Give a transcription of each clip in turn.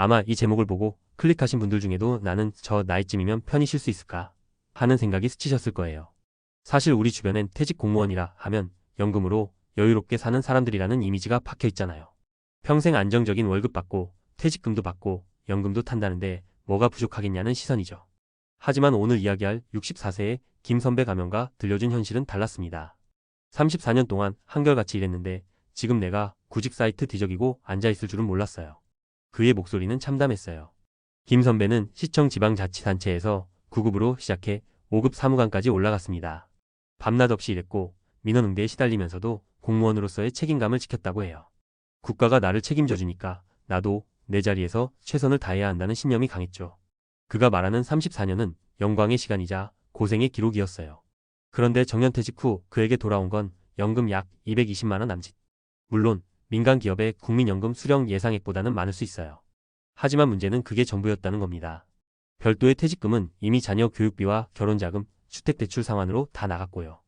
아마 이 제목을 보고 클릭하신 분들 중에도 나는 저 나이쯤이면 편히 쉴 수 있을까 하는 생각이 스치셨을 거예요. 사실 우리 주변엔 퇴직 공무원이라 하면 연금으로 여유롭게 사는 사람들이라는 이미지가 박혀 있잖아요. 평생 안정적인 월급 받고 퇴직금도 받고 연금도 탄다는데 뭐가 부족하겠냐는 시선이죠. 하지만 오늘 이야기할 64세의 김 선배 가명과 들려준 현실은 달랐습니다. 34년 동안 한결같이 일했는데 지금 내가 구직 사이트 뒤적이고 앉아있을 줄은 몰랐어요. 그의 목소리는 참담했어요. 김 선배는 시청 지방자치단체에서 9급으로 시작해 5급 사무관까지 올라갔습니다. 밤낮 없이 일했고 민원 응대에 시달리면서도 공무원으로서의 책임감을 지켰다고 해요. 국가가 나를 책임져 주니까 나도 내 자리에서 최선을 다해야 한다는 신념이 강했죠. 그가 말하는 34년은 영광의 시간이자 고생의 기록이었어요. 그런데 정년퇴직 후 그에게 돌아온 건 연금 약 220만 원 남짓. 물론 민간 기업의 국민연금 수령 예상액보다는 많을 수 있어요. 하지만 문제는 그게 전부였다는 겁니다. 별도의 퇴직금은 이미 자녀 교육비와 결혼자금, 주택대출 상환으로 다 나갔고요.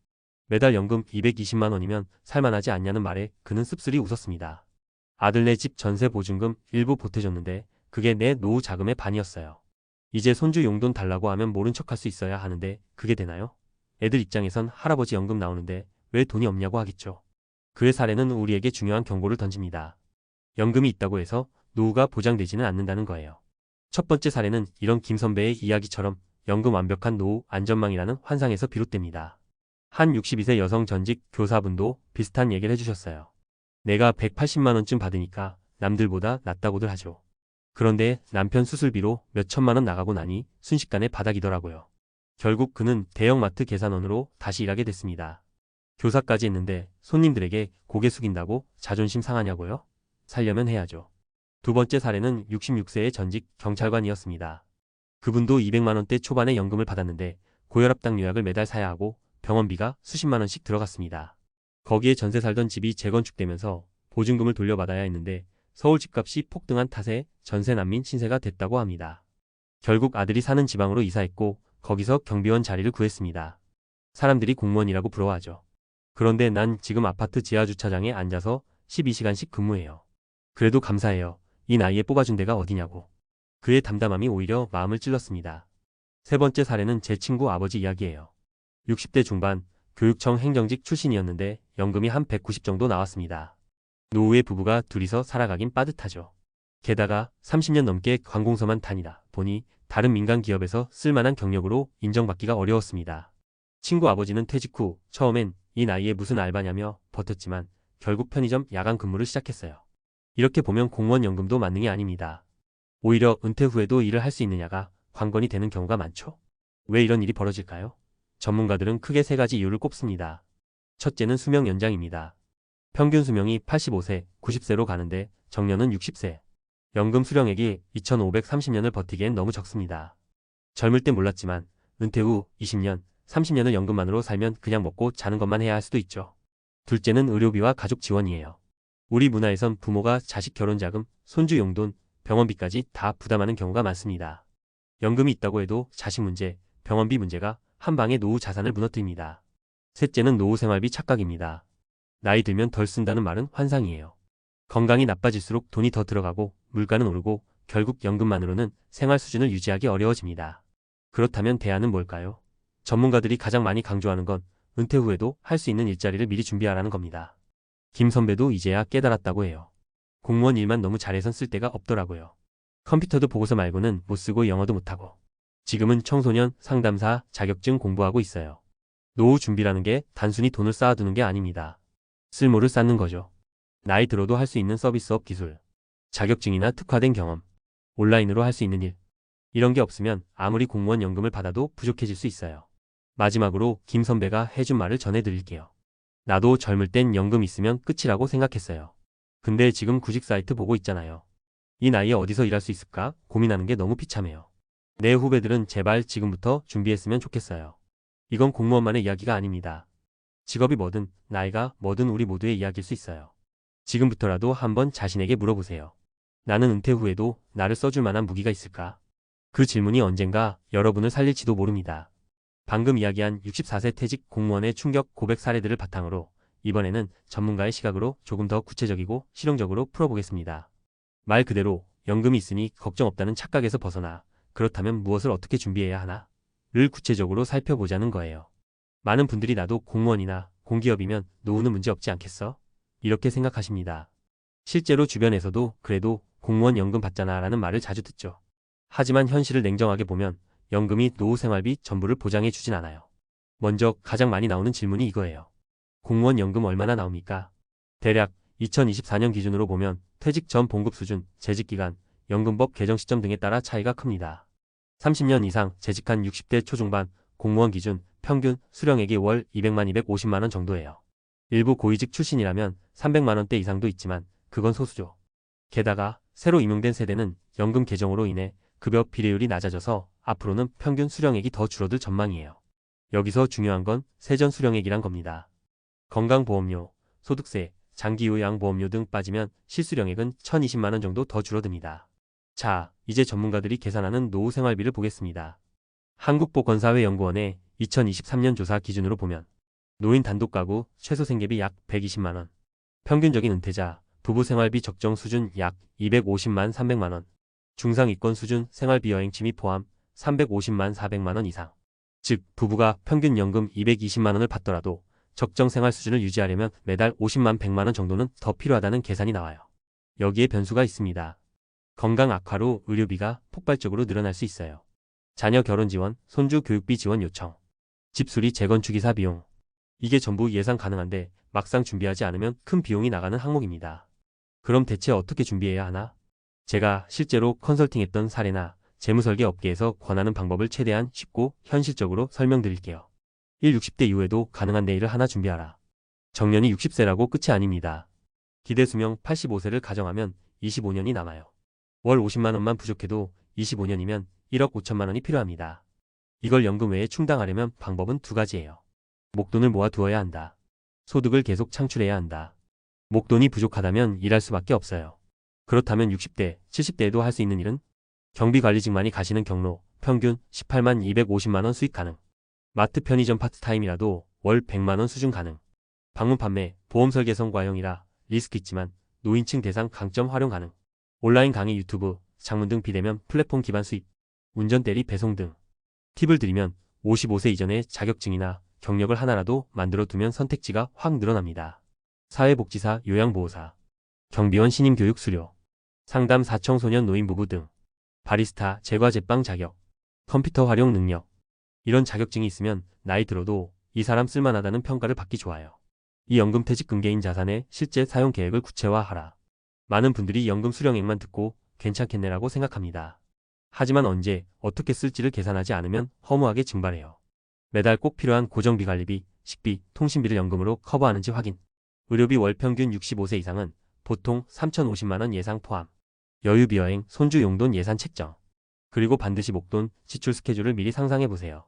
매달 연금 220만 원이면 살만하지 않냐는 말에 그는 씁쓸히 웃었습니다. 아들네 집 전세 보증금 일부 보태줬는데 그게 내 노후 자금의 반이었어요. 이제 손주 용돈 달라고 하면 모른 척할 수 있어야 하는데 그게 되나요? 애들 입장에선 할아버지 연금 나오는데 왜 돈이 없냐고 하겠죠. 그의 사례는 우리에게 중요한 경고를 던집니다. 연금이 있다고 해서 노후가 보장되지는 않는다는 거예요. 첫 번째 사례는 이런 김 선배의 이야기처럼 연금 완벽한 노후 안전망이라는 환상에서 비롯됩니다. 한 62세 여성 전직 교사분도 비슷한 얘기를 해주셨어요. 내가 180만 원쯤 받으니까 남들보다 낫다고들 하죠. 그런데 남편 수술비로 몇 천만 원 나가고 나니 순식간에 바닥이더라고요. 결국 그는 대형마트 계산원으로 다시 일하게 됐습니다. 교사까지 했는데 손님들에게 고개 숙인다고 자존심 상하냐고요? 살려면 해야죠. 두 번째 사례는 66세의 전직 경찰관이었습니다. 그분도 200만 원대 초반의 연금을 받았는데 고혈압당 요약을 매달 사야 하고 병원비가 수십만 원씩 들어갔습니다. 거기에 전세 살던 집이 재건축되면서 보증금을 돌려받아야 했는데 서울 집값이 폭등한 탓에 전세 난민 신세가 됐다고 합니다. 결국 아들이 사는 지방으로 이사했고 거기서 경비원 자리를 구했습니다. 사람들이 공무원이라고 부러워하죠. 그런데 난 지금 아파트 지하주차장에 앉아서 12시간씩 근무해요. 그래도 감사해요. 이 나이에 뽑아준 데가 어디냐고. 그의 담담함이 오히려 마음을 찔렀습니다. 세 번째 사례는 제 친구 아버지 이야기예요. 60대 중반 교육청 행정직 출신이었는데 연금이 한 190 정도 나왔습니다. 노후에 부부가 둘이서 살아가긴 빠듯하죠. 게다가 30년 넘게 관공서만 다니다 보니 다른 민간 기업에서 쓸만한 경력으로 인정받기가 어려웠습니다. 친구 아버지는 퇴직 후 처음엔 이 나이에 무슨 알바냐며 버텼지만 결국 편의점 야간 근무를 시작했어요. 이렇게 보면 공무원 연금도 만능이 아닙니다. 오히려 은퇴 후에도 일을 할 수 있느냐가 관건이 되는 경우가 많죠. 왜 이런 일이 벌어질까요? 전문가들은 크게 세 가지 이유를 꼽습니다. 첫째는 수명 연장입니다. 평균 수명이 85세, 90세로 가는데 정년은 60세. 연금 수령액이 2530년을 버티기엔 너무 적습니다. 젊을 땐 몰랐지만 은퇴 후 20년, 30년을 연금만으로 살면 그냥 먹고 자는 것만 해야 할 수도 있죠. 둘째는 의료비와 가족 지원이에요. 우리 문화에선 부모가 자식 결혼자금, 손주 용돈, 병원비까지 다 부담하는 경우가 많습니다. 연금이 있다고 해도 자식 문제, 병원비 문제가 한 방에 노후 자산을 무너뜨립니다. 셋째는 노후 생활비 착각입니다. 나이 들면 덜 쓴다는 말은 환상이에요. 건강이 나빠질수록 돈이 더 들어가고 물가는 오르고 결국 연금만으로는 생활 수준을 유지하기 어려워집니다. 그렇다면 대안은 뭘까요? 전문가들이 가장 많이 강조하는 건 은퇴 후에도 할 수 있는 일자리를 미리 준비하라는 겁니다. 김 선배도 이제야 깨달았다고 해요. 공무원 일만 너무 잘해선 쓸 데가 없더라고요. 컴퓨터도 보고서 말고는 못 쓰고 영어도 못하고. 지금은 청소년, 상담사, 자격증 공부하고 있어요. 노후 준비라는 게 단순히 돈을 쌓아두는 게 아닙니다. 쓸모를 쌓는 거죠. 나이 들어도 할 수 있는 서비스업 기술, 자격증이나 특화된 경험, 온라인으로 할 수 있는 일. 이런 게 없으면 아무리 공무원 연금을 받아도 부족해질 수 있어요. 마지막으로 김 선배가 해준 말을 전해드릴게요. 나도 젊을 땐 연금 있으면 끝이라고 생각했어요. 근데 지금 구직 사이트 보고 있잖아요. 이 나이에 어디서 일할 수 있을까 고민하는 게 너무 비참해요. 내 후배들은 제발 지금부터 준비했으면 좋겠어요. 이건 공무원만의 이야기가 아닙니다. 직업이 뭐든 나이가 뭐든 우리 모두의 이야기일 수 있어요. 지금부터라도 한번 자신에게 물어보세요. 나는 은퇴 후에도 나를 써줄 만한 무기가 있을까? 그 질문이 언젠가 여러분을 살릴지도 모릅니다. 방금 이야기한 64세 퇴직 공무원의 충격 고백 사례들을 바탕으로 이번에는 전문가의 시각으로 조금 더 구체적이고 실용적으로 풀어보겠습니다. 말 그대로 연금이 있으니 걱정 없다는 착각에서 벗어나 그렇다면 무엇을 어떻게 준비해야 하나? 를 구체적으로 살펴보자는 거예요. 많은 분들이 나도 공무원이나 공기업이면 노후는 문제 없지 않겠어? 이렇게 생각하십니다. 실제로 주변에서도 그래도 공무원 연금 받잖아 라는 말을 자주 듣죠. 하지만 현실을 냉정하게 보면 연금이 노후 생활비 전부를 보장해 주진 않아요. 먼저 가장 많이 나오는 질문이 이거예요. 공무원 연금 얼마나 나옵니까? 대략 2024년 기준으로 보면 퇴직 전 봉급 수준, 재직기간, 연금법 개정 시점 등에 따라 차이가 큽니다. 30년 이상 재직한 60대 초중반 공무원 기준 평균 수령액이 월 200만 250만 원 정도예요. 일부 고위직 출신이라면 300만 원대 이상도 있지만 그건 소수죠. 게다가 새로 임용된 세대는 연금 개정으로 인해 급여 비례율이 낮아져서 앞으로는 평균 수령액이 더 줄어들 전망이에요. 여기서 중요한 건 세전 수령액이란 겁니다. 건강보험료, 소득세, 장기요양보험료 등 빠지면 실수령액은 1,020만 원 정도 더 줄어듭니다. 자, 이제 전문가들이 계산하는 노후 생활비를 보겠습니다. 한국보건사회연구원의 2023년 조사 기준으로 보면 노인 단독 가구 최소 생계비 약 120만 원, 평균적인 은퇴자 부부 생활비 적정 수준 약 250만 300만 원, 중상위권 수준 생활비 여행 취미 포함 350만 400만 원 이상. 즉 부부가 평균 연금 220만 원을 받더라도 적정 생활 수준을 유지하려면 매달 50만 100만 원 정도는 더 필요하다는 계산이 나와요. 여기에 변수가 있습니다. 건강 악화로 의료비가 폭발적으로 늘어날 수 있어요. 자녀 결혼 지원, 손주 교육비 지원 요청, 집수리 재건축 이사 비용. 이게 전부 예상 가능한데 막상 준비하지 않으면 큰 비용이 나가는 항목입니다. 그럼 대체 어떻게 준비해야 하나? 제가 실제로 컨설팅했던 사례나 재무설계 업계에서 권하는 방법을 최대한 쉽고 현실적으로 설명드릴게요. 60대 이후에도 가능한 내일을 하나 준비하라. 정년이 60세라고 끝이 아닙니다. 기대수명 85세를 가정하면 25년이 남아요. 월 50만 원만 부족해도 25년이면 1억 5천만 원이 필요합니다. 이걸 연금 외에 충당하려면 방법은 두 가지예요. 목돈을 모아두어야 한다. 소득을 계속 창출해야 한다. 목돈이 부족하다면 일할 수밖에 없어요. 그렇다면 60대, 70대에도 할 수 있는 일은? 경비관리직만이 가시는 경로, 평균 18만 250만 원 수익 가능. 마트 편의점 파트타임이라도 월 100만 원 수준 가능. 방문 판매, 보험 설계성 과형이라 리스크 있지만 노인층 대상 강점 활용 가능. 온라인 강의 유튜브, 장문 등 비대면 플랫폼 기반 수입, 운전 대리 배송 등. 팁을 드리면 55세 이전에 자격증이나 경력을 하나라도 만들어 두면 선택지가 확 늘어납니다. 사회복지사, 요양보호사, 경비원 신임 교육 수료, 상담 사청소년 노인부부 등, 바리스타, 제과 제빵 자격, 컴퓨터 활용 능력. 이런 자격증이 있으면 나이 들어도 이 사람 쓸만하다는 평가를 받기 좋아요. 이 연금퇴직 금개인 자산의 실제 사용 계획을 구체화하라. 많은 분들이 연금 수령액만 듣고 괜찮겠네라고 생각합니다. 하지만 언제, 어떻게 쓸지를 계산하지 않으면 허무하게 증발해요. 매달 꼭 필요한 고정비 관리비, 식비, 통신비를 연금으로 커버하는지 확인. 의료비 월 평균 65세 이상은 보통 3,050만 원 예상 포함. 여유비 여행, 손주 용돈 예산 책정. 그리고 반드시 목돈, 지출 스케줄을 미리 상상해보세요.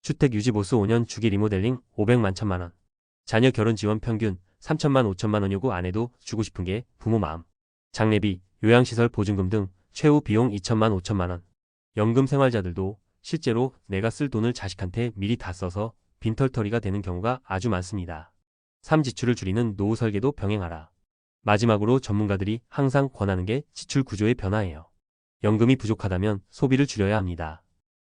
주택 유지 보수 5년 주기 리모델링 500만 1천만 원. 자녀 결혼 지원 평균 3천만 5천만 원 요구 안 해도 주고 싶은 게 부모 마음. 장례비, 요양시설 보증금 등 최후 비용 2천만 5천만 원. 연금 생활자들도 실제로 내가 쓸 돈을 자식한테 미리 다 써서 빈털터리가 되는 경우가 아주 많습니다. 삶 지출을 줄이는 노후 설계도 병행하라. 마지막으로 전문가들이 항상 권하는 게 지출 구조의 변화예요. 연금이 부족하다면 소비를 줄여야 합니다.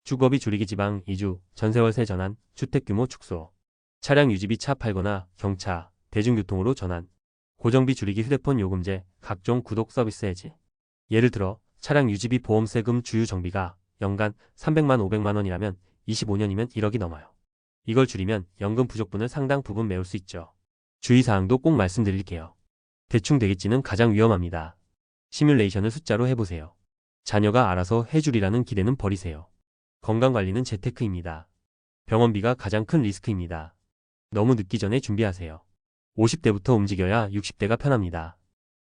주거비 줄이기 지방 이주, 전세월세 전환, 주택규모 축소, 차량 유지비 차 팔거나 경차, 대중교통으로 전환, 고정비 줄이기 휴대폰 요금제, 각종 구독 서비스 해지. 예를 들어 차량 유지비 보험세금 주유 정비가 연간 300만 500만 원이라면 25년이면 1억이 넘어요. 이걸 줄이면 연금 부족분을 상당 부분 메울 수 있죠. 주의사항도 꼭 말씀드릴게요. 대충 되겠지는 가장 위험합니다. 시뮬레이션을 숫자로 해보세요. 자녀가 알아서 해주리라는 기대는 버리세요. 건강관리는 재테크입니다. 병원비가 가장 큰 리스크입니다. 너무 늦기 전에 준비하세요. 50대부터 움직여야 60대가 편합니다.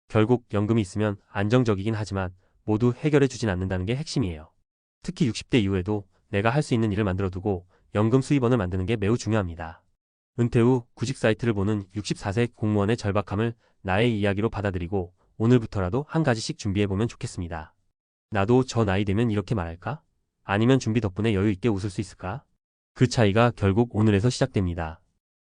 결국 연금이 있으면 안정적이긴 하지만 모두 해결해 주진 않는다는 게 핵심이에요. 특히 60대 이후에도 내가 할 수 있는 일을 만들어두고 연금 수입원을 만드는 게 매우 중요합니다. 은퇴 후 구직 사이트를 보는 64세 공무원의 절박함을 나의 이야기로 받아들이고 오늘부터라도 한 가지씩 준비해보면 좋겠습니다. 나도 저 나이 되면 이렇게 말할까? 아니면 준비 덕분에 여유 있게 웃을 수 있을까? 그 차이가 결국 오늘에서 시작됩니다.